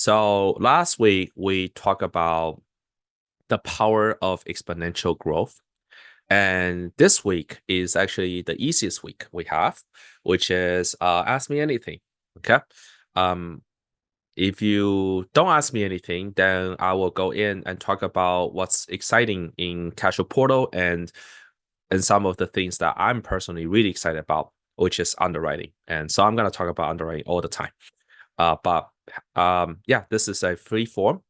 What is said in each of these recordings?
So last week we talked about the power of exponential growth. And this week is actually the easiest week we have, which is ask me anything. Okay. Um, if you don't ask me anything, then I will go in and talk about what's exciting in Casual Portal and some of the things that I'm personally really excited about, which is underwriting. And so I'm going to talk about underwriting all the time. But yeah, this is a free form.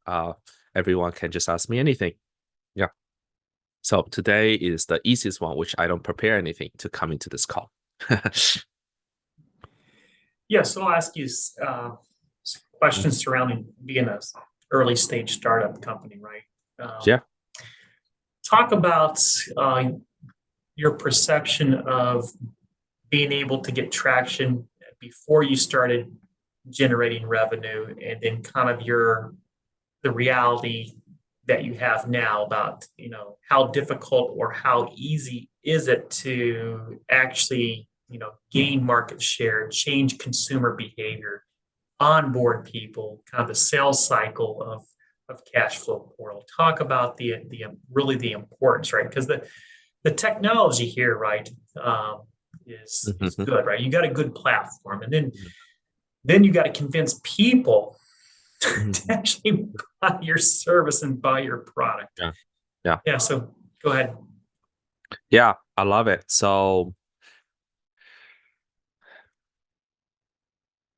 Everyone can just ask me anything. Yeah. So today is the easiest one, which I don't prepare anything to come into this call. Yeah, so I'll ask you some questions surrounding being a early stage startup company, right? Yeah. Talk about uh, your perception of being able to get traction before you started generating revenue, and then kind of the reality that you have now about how difficult or how easy is it to actually gain market share, change consumer behavior, onboard people, kind of the sales cycle of cash flow portal. Talk about the really the importance, right? Because the technology here, right, is Mhm. good, right? You got a good platform, and then you got to convince people to Mhm. actually buy your service and buy your product. Yeah. Yeah. Yeah, so go ahead. Yeah. I love it. So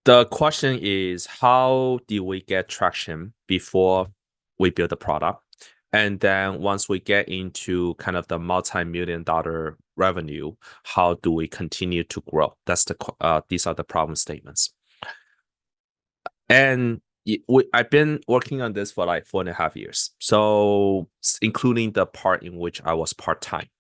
the question is, how do we get traction before we build the product? And then once we get into kind of the multi-million dollar revenue, how do we continue to grow? These are the problem statements. And I've been working on this for like 4.5 years. So including the part in which I was part-time.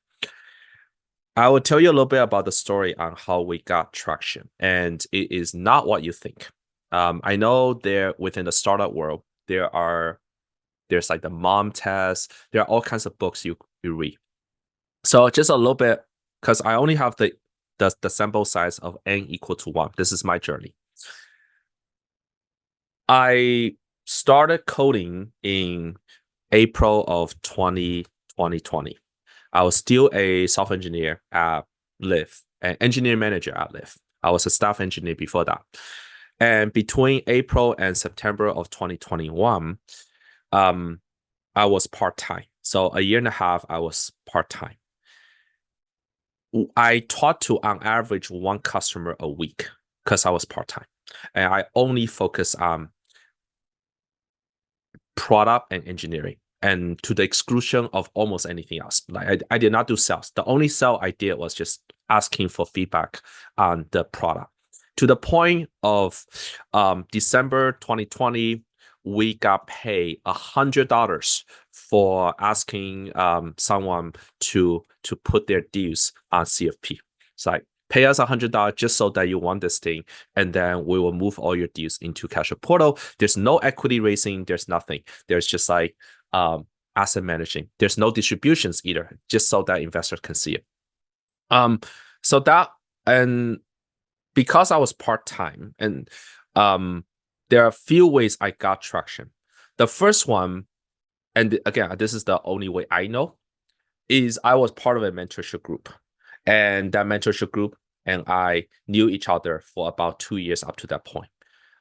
I will tell you a little bit about the story on how we got traction, and it is not what you think. I know there within the startup world, there's like the mom test. There are all kinds of books you read. So just a little bit, because I only have the sample size of n equal to 1. This is my journey. I started coding in April of 2020. I was still a software engineer at Lyft, an engineer manager at Lyft. I was a staff engineer before that. And between April and September of 2021, um, I was part-time. So a year and a half, I was part-time. I talked to on average one customer a week because I was part-time. And I only focus on product and engineering, and to the exclusion of almost anything else. Like I did not do sales. The only sale I did was just asking for feedback on the product. To the point of December 2020, we got paid $100 for asking someone to put their deals on CFP. It's like, pay us $100 just so that you want this thing, and then we will move all your deals into Casual Portal. There's no equity raising. There's nothing. There's just like asset managing. There's no distributions either, just so that investors can see it. Um, so that, and because I was part time, and there are a few ways I got traction. The first one, and again, this is the only way I know, is I was part of a mentorship group. And that mentorship group and I knew each other for about 2 years up to that point.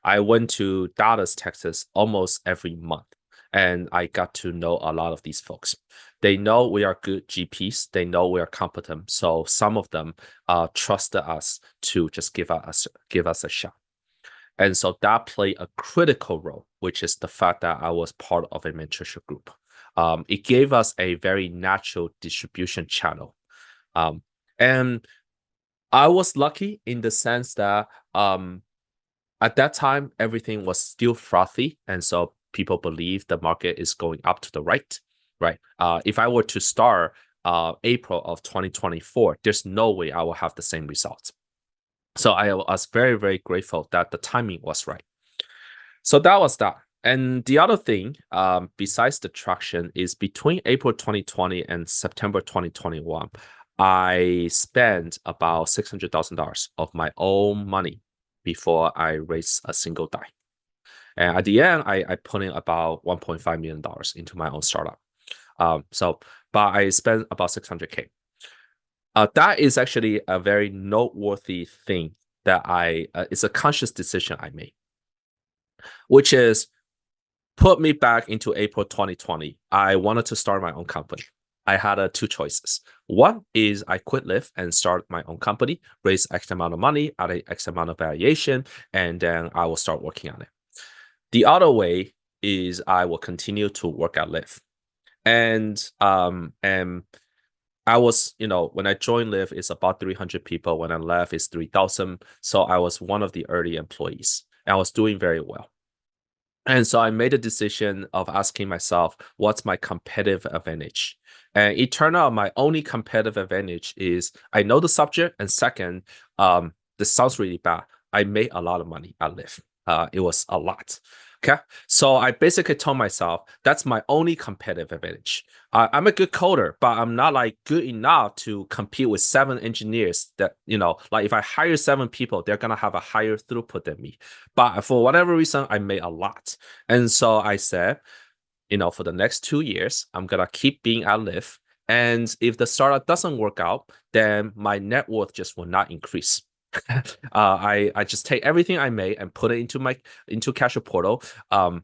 I went to Dallas, Texas almost every month, and I got to know a lot of these folks. They know we are good GPs. They know we are competent. So some of them trusted us to just give us a shot. And so that played a critical role, which is the fact that I was part of a mentorship group. It gave us a very natural distribution channel. And I was lucky in the sense that at that time, everything was still frothy. And so people believe the market is going up to the right, right? If I were to start April of 2024, there's no way I will have the same results. So I was very, very grateful that the timing was right. So that was that. And the other thing, besides the traction, is between April 2020 and September 2021, I spent about $600,000 of my own money before I raised a single dime. And at the end, I put in about $1.5 million into my own startup. But I spent about 600K. That is actually a very noteworthy thing that it's a conscious decision I made, which is put me back into April 2020. I wanted to start my own company. I had two choices. One is I quit Lyft and start my own company, raise X amount of money at a X amount of valuation, and then I will start working on it. The other way is I will continue to work at Lyft. And I was, when I joined Lyft, it's about 300 people. When I left, it's 3,000. So I was one of the early employees, and I was doing very well. And so I made a decision of asking myself, what's my competitive advantage? And it turned out my only competitive advantage is I know the subject. And second, this sounds really bad. I made a lot of money at Lyft. It was a lot. Okay. So I basically told myself that's my only competitive advantage. I'm a good coder, but I'm not like good enough to compete with 7 engineers that, like if I hire 7 people, they're going to have a higher throughput than me. But for whatever reason, I made a lot. And so I said, for the next 2 years, I'm going to keep being at Lyft. And if the startup doesn't work out, then my net worth just will not increase. I just take everything I made and put it into Cash Portal. And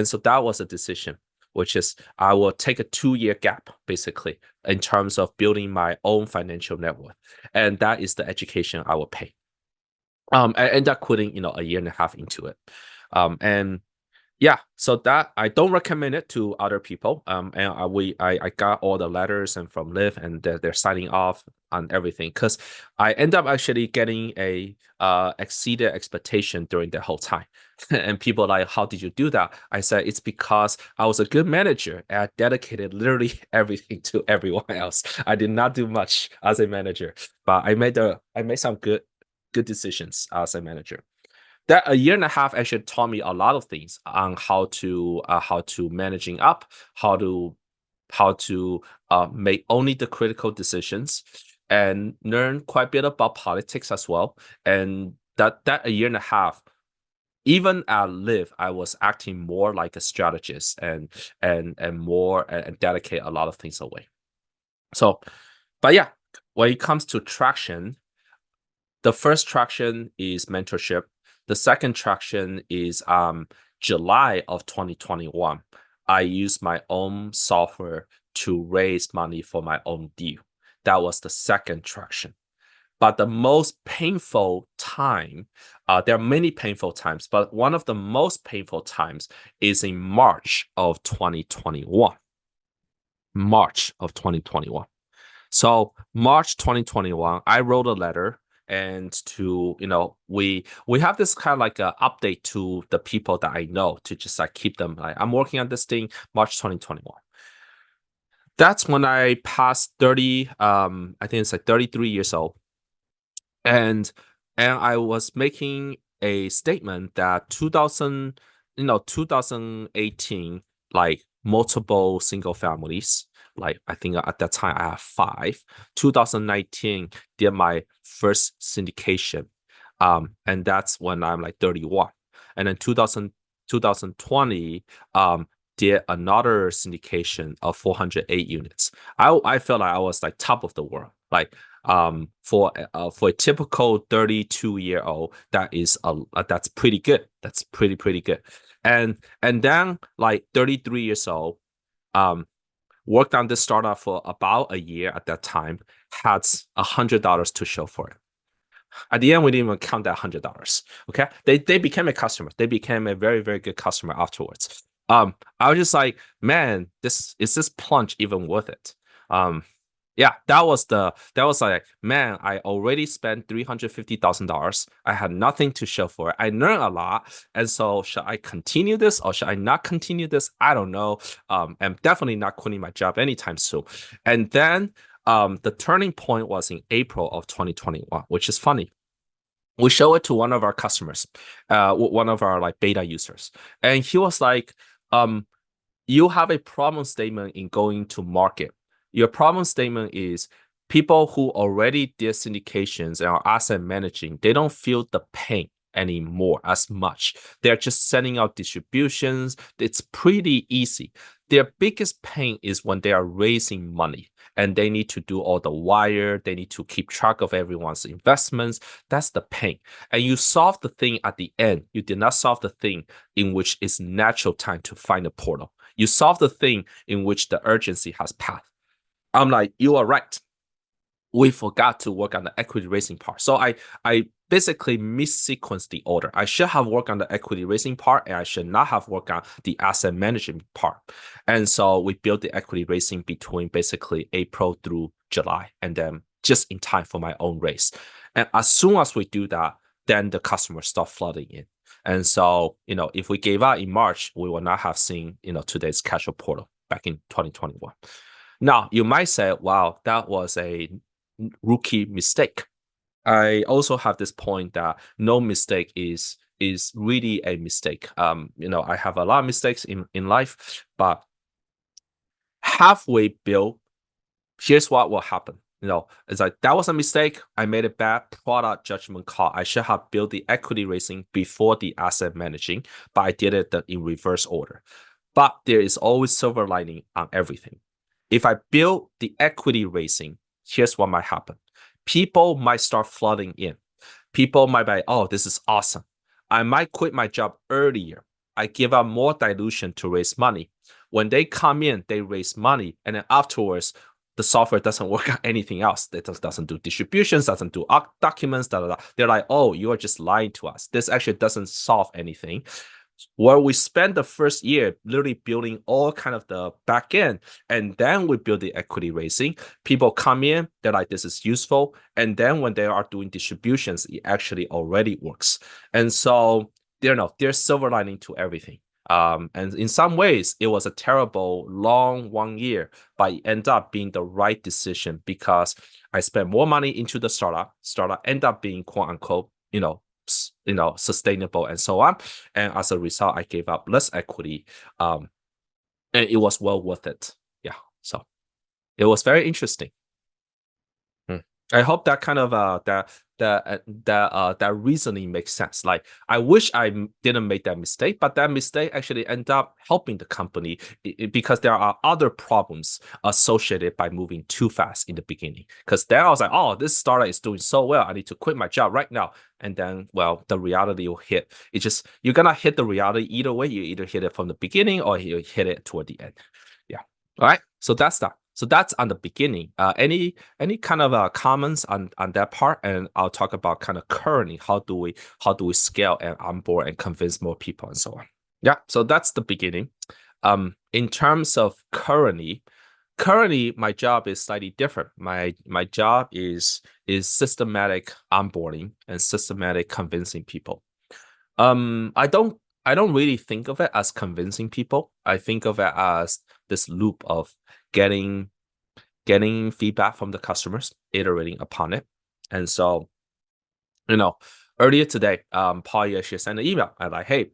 so that was a decision, which is I will take a 2-year gap basically in terms of building my own financial net worth. And that is the education I will pay. I end up quitting, a year and a half into it. And yeah, so that I don't recommend it to other people. And I got all the letters and from Lyft, and they're signing off on everything because I end up actually getting a exceeded expectation during the whole time. And people are like, how did you do that? I said it's because I was a good manager and I dedicated literally everything to everyone else. I did not do much as a manager, but I made some good decisions as a manager. That a year and a half actually taught me a lot of things on how to managing up, how to make only the critical decisions, and learn quite a bit about politics as well. And that a year and a half, even at Lyft, I was acting more like a strategist and more and dedicate a lot of things away. So, but yeah, when it comes to traction, the first traction is mentorship. The second traction is July of 2021. I used my own software to raise money for my own deal. That was the second traction. But the most painful time, there are many painful times, but one of the most painful times is in March of 2021. March of 2021. So March 2021, I wrote a letter, and to we have this kind of like a update to the people that I know to just like keep them like I'm working on this thing. March 2021. That's when I passed 30. I think it's like 33 years old, and I was making a statement that 2018, like multiple single families, like I think at that time I have 5. 2019 did my first syndication, and that's when I'm like 31, and then 2020 did another syndication of 408 units. I felt like I was like top of the world, like for a typical 32-year-old, that's pretty good. That's pretty good. And then like 33 years old, worked on this startup for about a year at that time, had $100 to show for it. At the end, we didn't even count that $100. Okay, they became a customer. They became a very, very good customer afterwards. I was just like, man, is this plunge even worth it? Yeah, that was like, man, I already spent $350,000. I had nothing to show for it. I learned a lot. And so should I continue this or should I not continue this? I don't know. I'm definitely not quitting my job anytime soon. And then the turning point was in April of 2021, which is funny. We show it to one of our customers, one of our like beta users. And he was like, you have a problem statement in going to market. Your problem statement is people who already did syndications and are asset managing, they don't feel the pain anymore as much. They're just sending out distributions. It's pretty easy. Their biggest pain is when they are raising money and they need to do all the wire. They need to keep track of everyone's investments. That's the pain. And you solve the thing at the end. You did not solve the thing in which it's natural time to find a portal. You solve the thing in which the urgency has passed. I'm like, you are right. We forgot to work on the equity raising part. So I basically missequenced the order. I should have worked on the equity raising part, and I should not have worked on the asset management part. And so we built the equity raising between basically April through July, and then just in time for my own raise. And as soon as we do that, then the customers start flooding in. And so, if we gave out in March, we would not have seen, today's cash flow portal back in 2021. Now, you might say, wow, that was a rookie mistake. I also have this point that no mistake is really a mistake. I have a lot of mistakes in life, but halfway built, here's what will happen. It's like that was a mistake. I made a bad product judgment call. I should have built the equity raising before the asset managing, but I did it in reverse order. But there is always silver lining on everything. If I build the equity raising, here's what might happen. People might start flooding in. People might be, oh, this is awesome. I might quit my job earlier. I give up more dilution to raise money. When they come in, they raise money. And then afterwards, the software doesn't work on anything else. It doesn't do distributions, doesn't do documents, da, da, da. They're like, oh, you are just lying to us. This actually doesn't solve anything. Where we spend the first year literally building all kind of the back end, and then we build the equity raising. People come in, they're like, this is useful. And then when they are doing distributions, it actually already works. And so there's silver lining to everything. And in some ways, it was a terrible, long 1 year, but it ended up being the right decision because I spent more money into the startup. Startup ended up being quote unquote, sustainable and so on. And as a result, I gave up less equity. And it was well worth it. Yeah. So it was very interesting. I hope that kind of that reasoning makes sense. Like, I wish I didn't make that mistake, but that mistake actually ended up helping the company because there are other problems associated by moving too fast in the beginning. Because then I was like, oh, this startup is doing so well, I need to quit my job right now. And then, well, the reality will hit. It's just, you're gonna hit the reality either way. You either hit it from the beginning or you hit it toward the end. Yeah. All right. So that's that. So that's on the beginning. Any kind of comments on that part, and I'll talk about kind of currently how do we scale and onboard and convince more people and so on. Yeah, so that's the beginning. In terms of currently my job is slightly different. My job is systematic onboarding and systematic convincing people. I don't really think of it as convincing people. I think of it as this loop of getting feedback from the customers, iterating upon it. And so, earlier today, Paul actually sent an email and like, hey,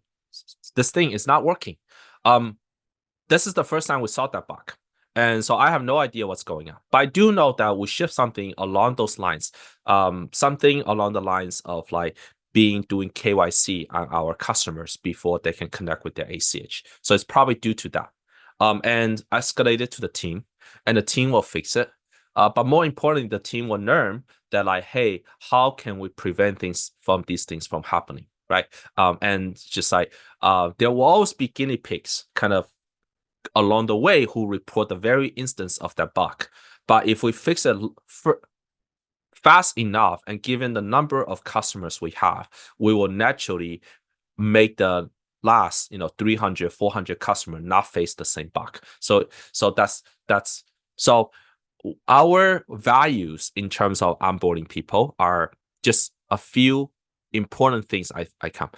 this thing is not working. This is the first time we saw that bug. And so I have no idea what's going on. But I do know that we shift something along those lines. Something along the lines of like doing KYC on our customers before they can connect with their ACH. So it's probably due to that. And escalate it to the team, and the team will fix it. But more importantly, the team will learn that like, hey, how can we prevent these things from happening, right? And just like there will always be guinea pigs kind of along the way who report the very instance of that bug. But if we fix it fast enough, and given the number of customers we have, we will naturally make the last 300 400 customers not face the same bug. So that's so our values in terms of onboarding people are just a few important things. I come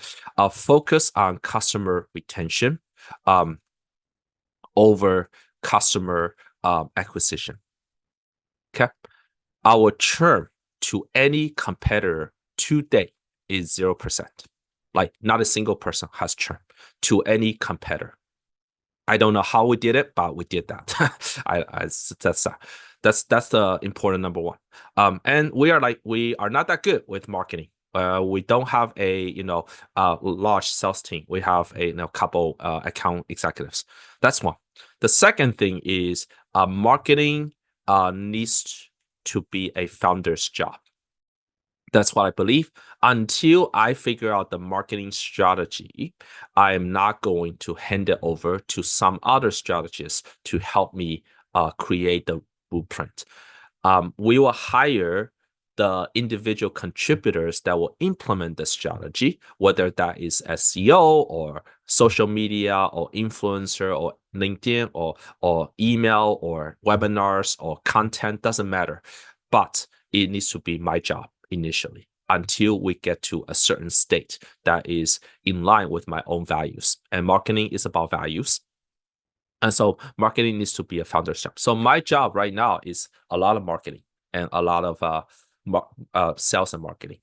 focus on customer retention over customer acquisition. Okay, our churn to any competitor today is 0%. Like, not a single person has churn to any competitor. I don't know how we did it, but we did that. That's the important number one. And we are not that good with marketing. We don't have a large sales team. We have a couple account executives. That's one. The second thing is marketing needs to be a founder's job. That's what I believe. Until I figure out the marketing strategy, I am not going to hand it over to some other strategists to help me create the blueprint. We will hire the individual contributors that will implement the strategy, whether that is SEO or social media or influencer or LinkedIn or email or webinars or content, doesn't matter. But it needs to be my job initially until we get to a certain state that is in line with my own values. And marketing is about values. And so marketing needs to be a founder's job. So my job right now is a lot of marketing and a lot of sales and marketing.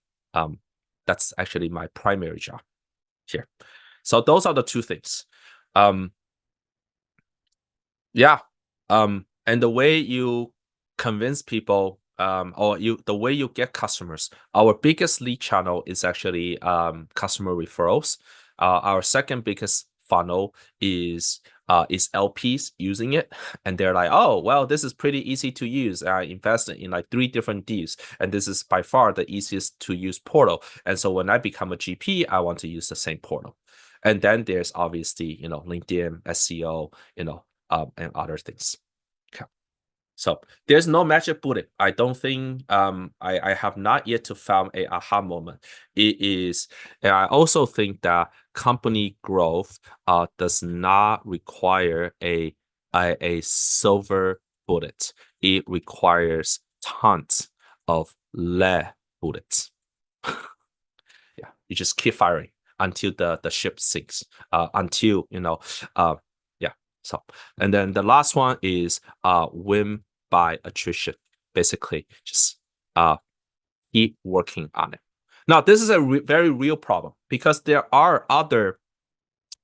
That's actually my primary job here. So those are the two things. Yeah. And the way you convince people, the way you get customers, our biggest lead channel is actually customer referrals. Our second biggest funnel is LPs using it, and they're like, oh, well, this is pretty easy to use. I invested in like 3 different deals, and this is by far the easiest to use portal. And so when I become a GP, I want to use the same portal. And then there's obviously, LinkedIn, SEO, and other things. Okay. So there's no magic bullet. I don't think I have not yet to found a aha moment. It is, and I also think that company growth does not require a silver bullet. It requires tons of lead bullets. Yeah, you just keep firing until the ship sinks. Until yeah. So, and then the last one is win by attrition. Basically, just keep working on it. Now, this is a very real problem because there are other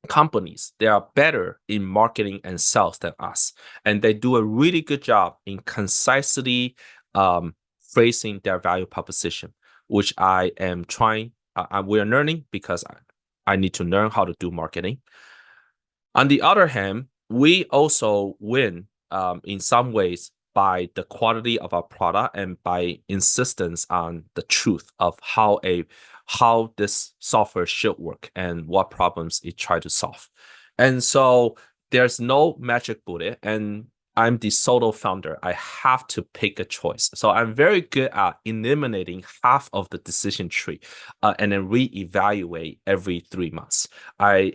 companies that are better in marketing and sales than us, and they do a really good job in concisely phrasing their value proposition, which I am trying. We are learning because I need to learn how to do marketing. On the other hand, we also win in some ways by the quality of our product and by insistence on the truth of how this software should work and what problems it try to solve. And so there's no magic bullet, and I'm the solo founder. I have to pick a choice. So I'm very good at eliminating half of the decision tree and then reevaluate every 3 months. I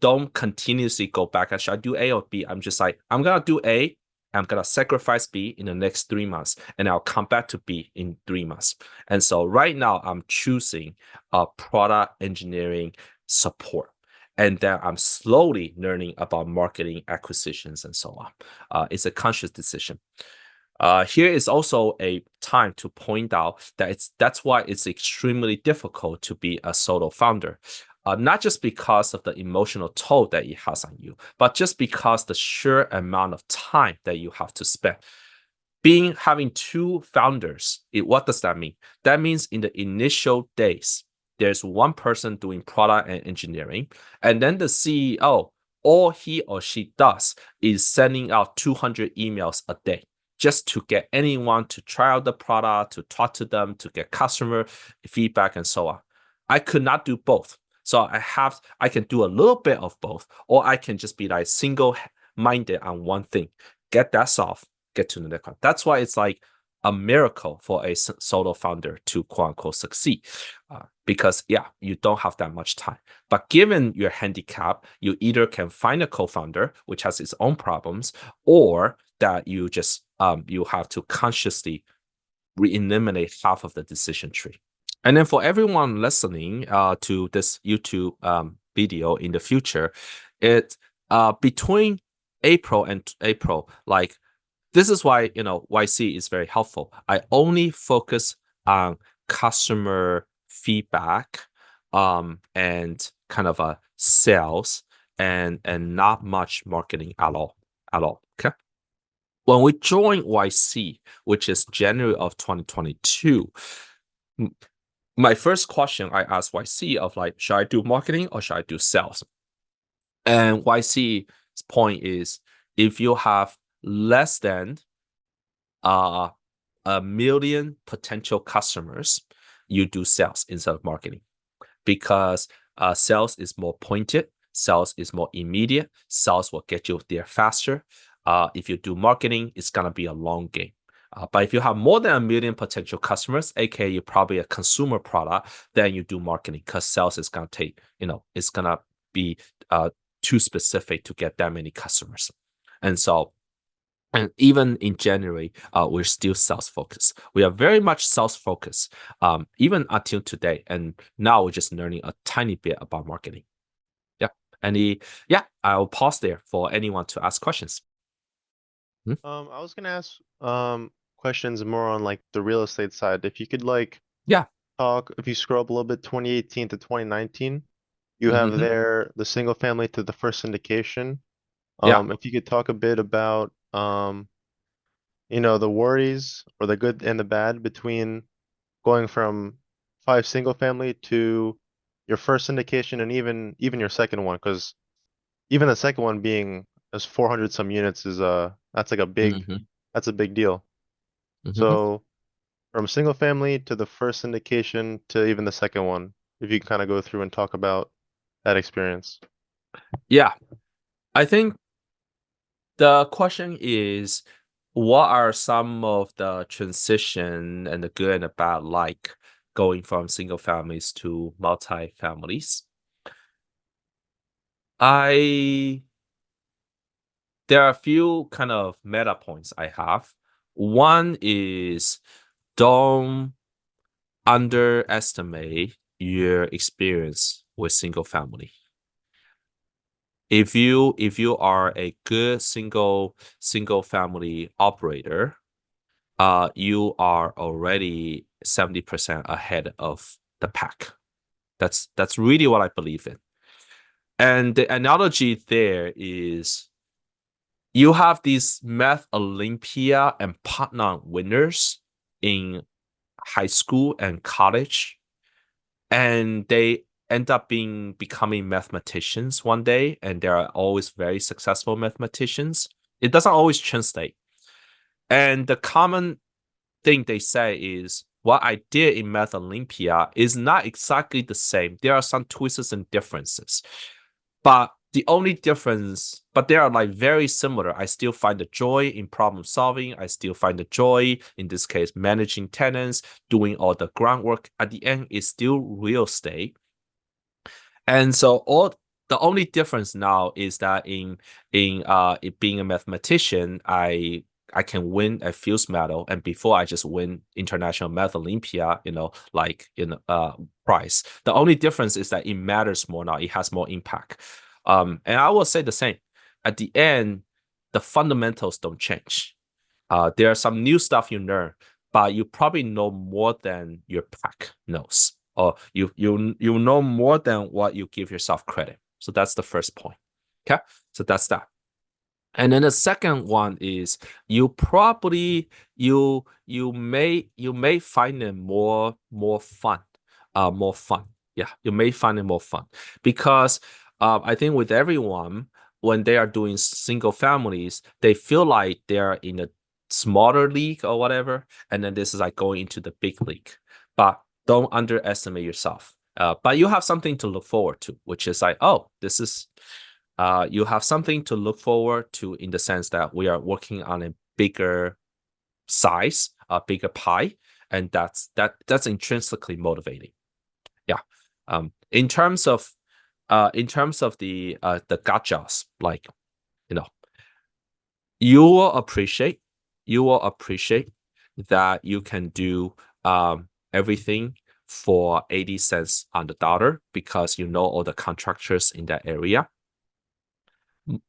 don't continuously go back and should I do A or B? I'm just like, I'm gonna do A. I'm gonna sacrifice B in the next 3 months, and I'll come back to B in 3 months. And so right now I'm choosing product engineering support. And then I'm slowly learning about marketing acquisitions and so on. It's a conscious decision. Here is also a time to point out that that's why it's extremely difficult to be a solo founder. Not just because of the emotional toll that it has on you, but just because the sheer amount of time that you have to spend. Having 2 founders, what does that mean? That means in the initial days, there's one person doing product and engineering, and then the CEO, all he or she does is sending out 200 emails a day just to get anyone to try out the product, to talk to them, to get customer feedback, and so on. I could not do both. So I can do a little bit of both, or I can just be like single-minded on one thing, get that solved, get to the next one. That's why it's like a miracle for a solo founder to quote unquote succeed. Because you don't have that much time. But given your handicap, you either can find a co-founder, which has its own problems, or that you just you have to consciously eliminate half of the decision tree. And then for everyone listening to this YouTube video in the future, it between April and April, like this is why YC is very helpful. I only focus on customer feedback and kind of a sales and not much marketing at all. Okay. When we joined YC, which is January of 2022, my first question I asked YC of like, should I do marketing or should I do sales? And YC's point is, if you have less than uh, a million potential customers, you do sales instead of marketing, because sales is more pointed, sales is more immediate, sales will get you there faster. If you do marketing, it's gonna be a long game. But if you have more than a million potential customers, aka you're probably a consumer product, then you do marketing, because sales is gonna take, it's gonna be too specific to get that many customers. And so, and even in January, we're still sales focused. We are very much sales focused, even until today. And now we're just learning a tiny bit about marketing. Yeah. Yeah, I'll pause there for anyone to ask questions. Hmm? I was gonna ask questions more on like the real estate side. If you could like Yeah. talk, if you scroll up a little bit, 2018 to 2019, you have Hmm. there the single family to the first syndication. Yeah. If you could talk a bit about the worries or the good and the bad between going from five single family to your first syndication and even your second one, because even the second one being as 400 some units is that's like a big Hmm. that's a big deal. Hmm. So from single family to the first syndication to even the second one, if you can kind of go through and talk about that experience. Yeah. I think the question is, what are some of the transition and the good and the bad, like going from single families to multi families? I There are a few kind of meta points I have. One is, don't underestimate your experience with single family. If you are a good single family operator, you are already 70% ahead of the pack. That's really what I believe in. And the analogy there is, you have these math Olympia and partner winners in high school and college, and they end up becoming mathematicians one day, and they are always very successful mathematicians. It doesn't always translate. And the common thing they say is, what I did in Math Olympia is not exactly the same. There are some twists and differences. But they are like very similar. I still find the joy in problem solving. I still find the joy, in this case, managing tenants, doing all the groundwork. At the end, it's still real estate. And so the only difference now is that in it being a mathematician, I can win a Fields medal, and before I just win International Math Olympia, prize. The only difference is that it matters more now. It has more impact. And I will say the same. At the end, the fundamentals don't change. There are some new stuff you learn, but you probably know more than your pack knows, or you know more than what you give yourself credit. So that's the first point. Okay, so that's that. And then the second one is, you probably you may find it more fun, more fun. Yeah, you may find it more fun, because I think with everyone, when they are doing single families, they feel like they're in a smaller league or whatever, and then this is like going into the big league. But don't underestimate yourself. But you have something to look forward to, which is like, oh, this is you have something to look forward to, in the sense that we are working on a bigger size, a bigger pie, and that's intrinsically motivating. Yeah. In terms of the gotchas, like, you know, you will appreciate that you can do everything for 80 cents on the dollar, because you know all the contractors in that area.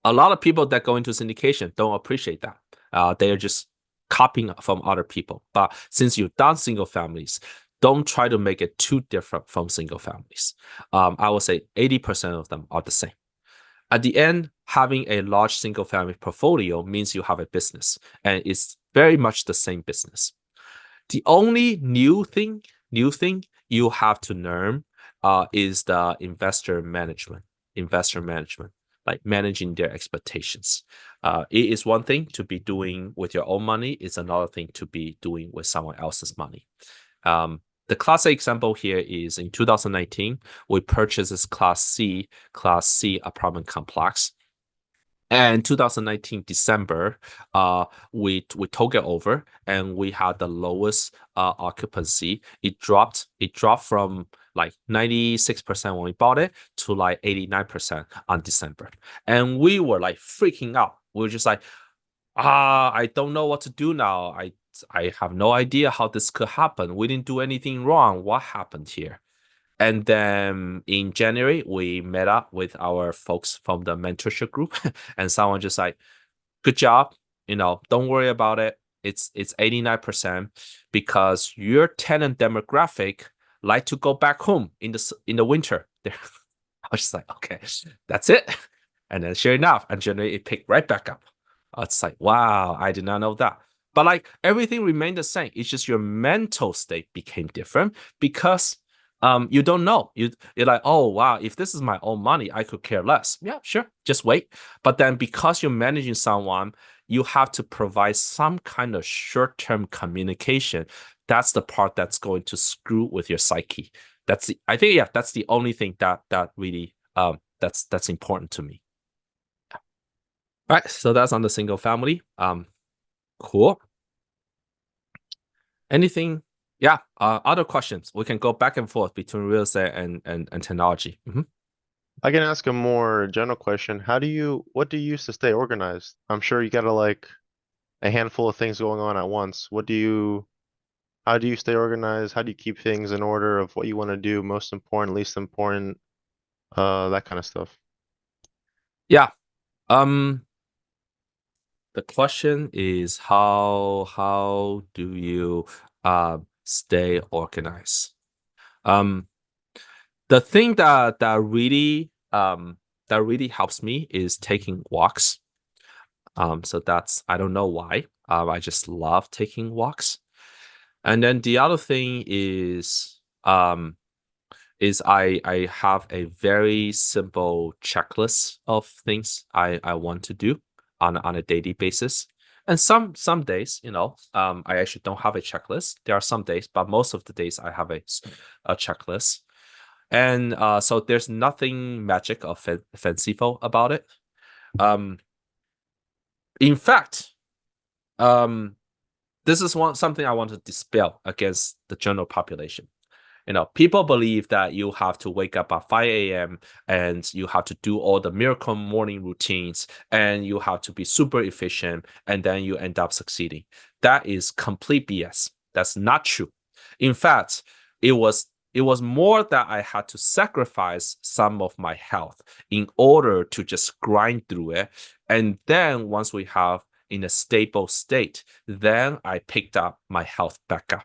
A lot of people that go into syndication don't appreciate that. They are just copying from other people. But since you've done single families, don't try to make it too different from single families. I would say 80% of them are the same. At the end, having a large single family portfolio means you have a business, and it's very much the same business. The only new thing you have to learn is the investor management, like managing their expectations. It is one thing to be doing with your own money. It's another thing to be doing with someone else's money. The classic example here is in 2019, we purchased this Class C apartment complex. And 2019 December, we took it over, and we had the lowest occupancy. It dropped from like 96% when we bought it to like 89% on December, and we were like freaking out. We were just like, I don't know what to do now. I have no idea how this could happen. We didn't do anything wrong. What happened here? And then in January, we met up with our folks from the mentorship group, and someone just like, "Good job, don't worry about it. It's 89% because your tenant demographic like to go back home in the winter." I was just like, "Okay, that's it." And then sure enough, in January it picked right back up. It's like, wow, I did not know that. But like everything remained the same. It's just your mental state became different because you don't know. You're like, oh wow, if this is my own money, I could care less. Yeah, sure, just wait. But then because you're managing someone, you have to provide some kind of short-term communication. That's the part that's going to screw with your psyche. That's the only thing that really that's important to me. All right, so that's on the single family. Cool. Anything? Yeah. Other questions? We can go back and forth between real estate and technology. I can ask a more general question. What do you use to stay organized? I'm sure you gotta like a handful of things going on at once. How do you stay organized? How do you keep things in order of what you want to do, most important, least important, that kind of stuff? Yeah. The question is how do you stay organized? The thing that really helps me is taking walks. So that's, I don't know why. I just love taking walks. And then the other thing is I have a very simple checklist of things I want to do on a daily basis. And some days, I actually don't have a checklist. There are some days, but most of the days I have a checklist. And so there's nothing magic or fanciful about it. In fact, this is something I want to dispel against the general population. People believe that you have to wake up at 5 a.m. and you have to do all the miracle morning routines and you have to be super efficient and then you end up succeeding. That is complete BS. That's not true. In fact, it was more that I had to sacrifice some of my health in order to just grind through it. And then once we have in a stable state, then I picked up my health back up.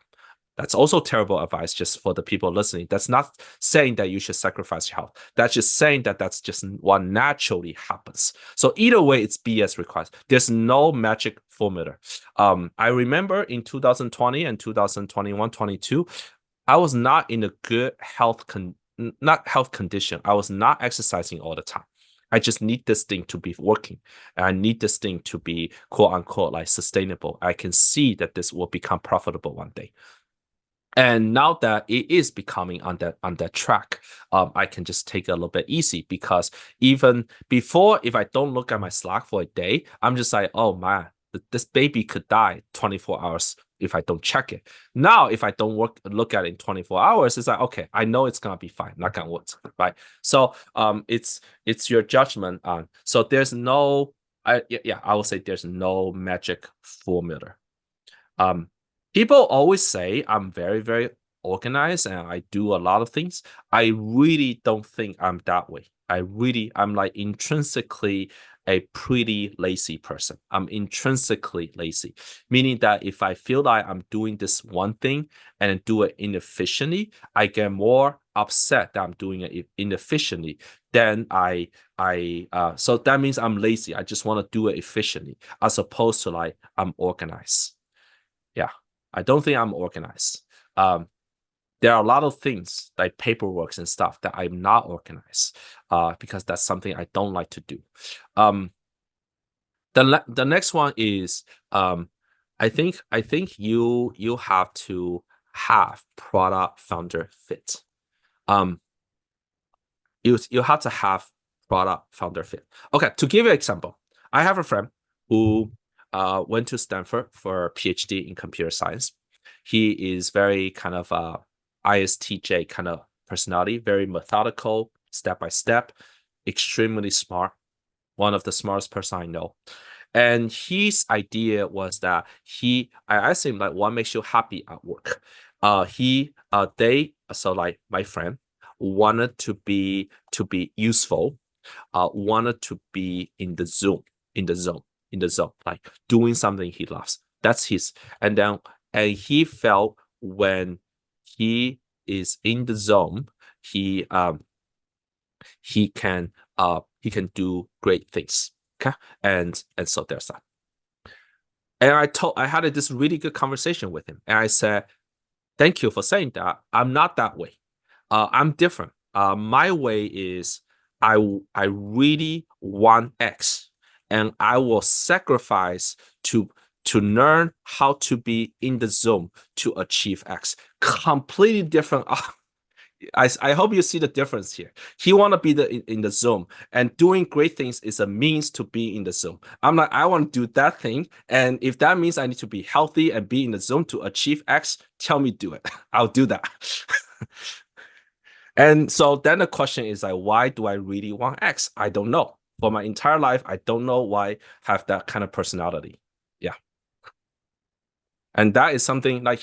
That's also terrible advice just for the people listening. That's not saying that you should sacrifice your health. That's just saying that that's just what naturally happens. So either way, it's BS requires. There's no magic formula. I remember in 2020 and 2021, 22, I was not in a good not health condition. I was not exercising all the time. I just need this thing to be working. And I need this thing to be quote unquote like sustainable. I can see that this will become profitable one day. And now that it is becoming on that track, I can just take it a little bit easy because even before, if I don't look at my Slack for a day, I'm just like, oh man, this baby could die 24 hours if I don't check it. Now, if I don't look at it in 24 hours, it's like, okay, I know it's gonna be fine. Knock on wood, right? So it's your judgment on. So there's no, I will say there's no magic formula. People always say I'm very, very organized and I do a lot of things. I really don't think I'm that way. I'm like intrinsically a pretty lazy person. I'm intrinsically lazy, meaning that if I feel like I'm doing this one thing and do it inefficiently, I get more upset that I'm doing it inefficiently. Then so that means I'm lazy. I just want to do it efficiently as opposed to like I'm organized. Yeah. I don't think I'm organized. there are a lot of things like paperwork and stuff that I'm not organized, because that's something I don't like to do. The next one is, I think you have to have product founder fit. You have to have product founder fit. Okay, to give you an example, I have a friend who went to Stanford for a PhD in computer science. He is very kind of ISTJ kind of personality, very methodical, step by step, extremely smart, one of the smartest person I know. And his idea was that I asked him like, what makes you happy at work? So like my friend wanted to be useful, wanted to be in the zone, like doing something he loves. That's his. And he felt when he is in the zone, he can do great things. Okay. And so there's that. And I had this really good conversation with him. And I said, thank you for saying that. I'm not that way. I'm different. My way is I really want X, and I will sacrifice to learn how to be in the zone to achieve X. Completely different. I hope you see the difference here. He want to be in the zone, and doing great things is a means to be in the zone. I'm like, I want to do that thing, and if that means I need to be healthy and be in the zone to achieve X, tell me do it. I'll do that. And so then the question is like, why do I really want X? I don't know. For my entire life, I don't know why I have that kind of personality. Yeah. And that is something like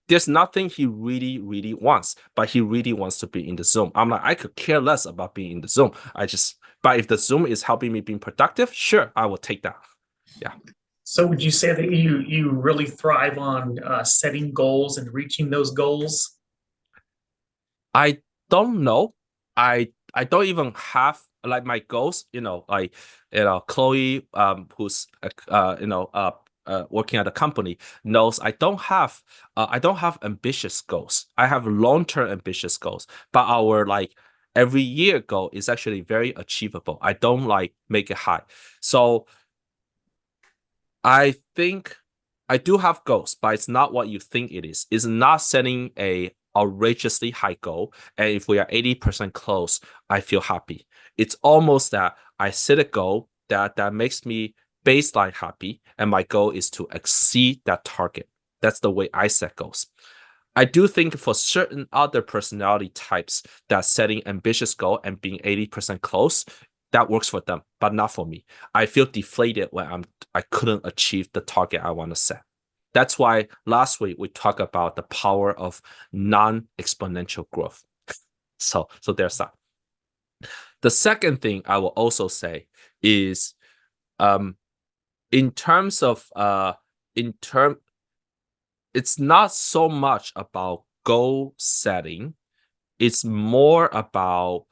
there's nothing he really, really wants, but he really wants to be in the zone. I'm like, I could care less about being in the zone. But if the zone is helping me being productive, sure, I will take that. Yeah. So would you say that you really thrive on setting goals and reaching those goals? I don't know. I don't even have like my goals, like Chloe, who's working at the company, knows I don't have ambitious goals. I have long-term ambitious goals, but our like every year goal is actually very achievable. I don't like make it high. So I think I do have goals, but it's not what you think it is. It's not setting a outrageously high goal. And if we are 80% close, I feel happy. It's almost that I set a goal that makes me baseline happy, and my goal is to exceed that target. That's the way I set goals. I do think for certain other personality types that setting ambitious goal and being 80% close, that works for them, but not for me. I feel deflated when I couldn't achieve the target I want to set. That's why last week we talked about the power of non-exponential growth. So there's that. The second thing I will also say is, in terms of it's not so much about goal setting. It's more about,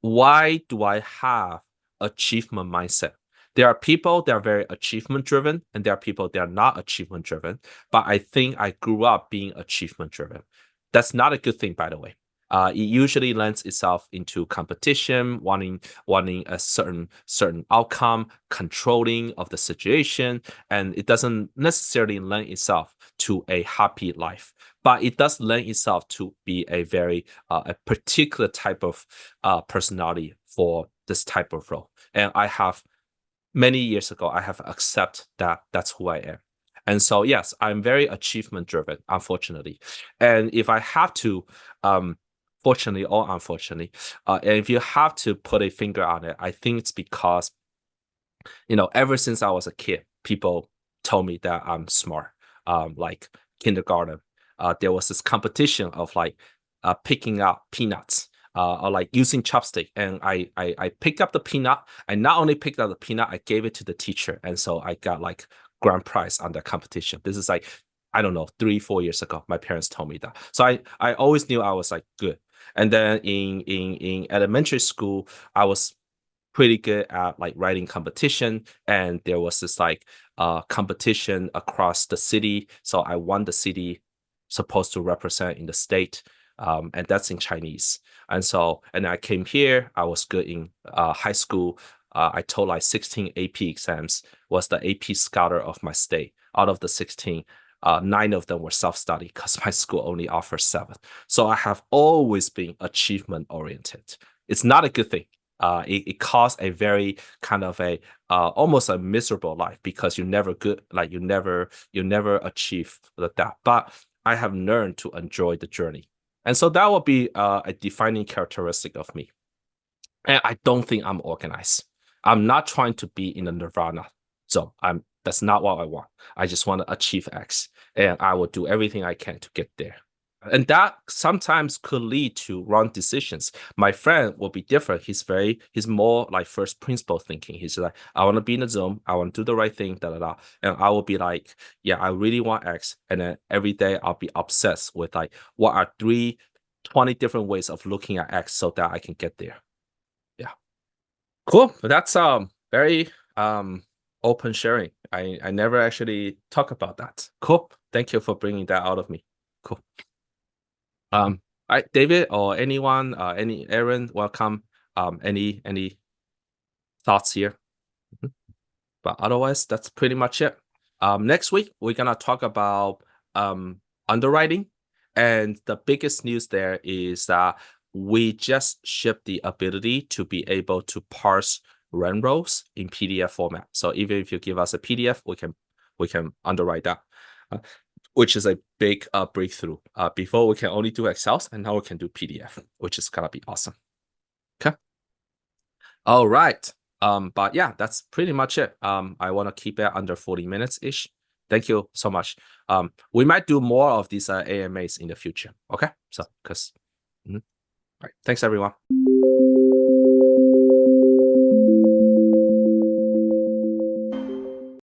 why do I have achievement mindset? There are people that are very achievement driven, and there are people that are not achievement driven. But I think I grew up being achievement driven. That's not a good thing, by the way. It usually lends itself into competition, wanting a certain outcome, controlling of the situation, and it doesn't necessarily lend itself to a happy life. But it does lend itself to be a very a particular type of personality for this type of role. And I have many years ago, I have accepted that that's who I am. And so yes, I'm very achievement driven, unfortunately. And if I have to, fortunately or unfortunately, and if you have to put a finger on it, I think it's because, ever since I was a kid, people told me that I'm smart. Like kindergarten, there was this competition of like picking up peanuts, or like using chopstick, and I picked up the peanut. I not only picked up the peanut, I gave it to the teacher, and so I got like grand prize on the competition. This is like, I don't know, 3-4 years ago. My parents told me that, so I always knew I was like good. And then in elementary school, I was pretty good at like writing competition, and there was this like competition across the city, so I won the city supposed to represent in the state, and that's in Chinese. And so, and I came here. I was good in high school. I told like 16 AP exams, was the AP scholar of my state. Out of the 16, 9 of them were self-study because my school only offers 7. So I have always been achievement oriented. It's not a good thing. It caused a very kind of a almost a miserable life because you never good, like you never achieve that. But I have learned to enjoy the journey, and so that will be a defining characteristic of me. And I don't think I'm organized. I'm not trying to be in the nirvana zone. That's not what I want. I just want to achieve X, and I will do everything I can to get there. And that sometimes could lead to wrong decisions. My friend will be different. He's more like first principle thinking. He's like, I want to be in the zone. I want to do the right thing, da da da. And I will be like, yeah, I really want X. And then every day I'll be obsessed with like, what are 20 different ways of looking at X so that I can get there. Yeah. Cool. That's very open sharing. I never actually talk about that. Cool. Thank you for bringing that out of me. Cool. All right, David or anyone, any Aaron, welcome. Any thoughts here? But otherwise, that's pretty much it. Next week we're gonna talk about underwriting, and the biggest news there is that we just shipped the ability to be able to parse rent rolls in PDF format. So even if you give us a PDF, we can underwrite that. Which is a big breakthrough. Before we can only do Excel, and now we can do PDF, which is gonna be awesome. Okay. All right. But yeah, that's pretty much it. I want to keep it under 40 minutes ish. Thank you so much. We might do more of these AMAs in the future. Okay. So, all right. Thanks everyone.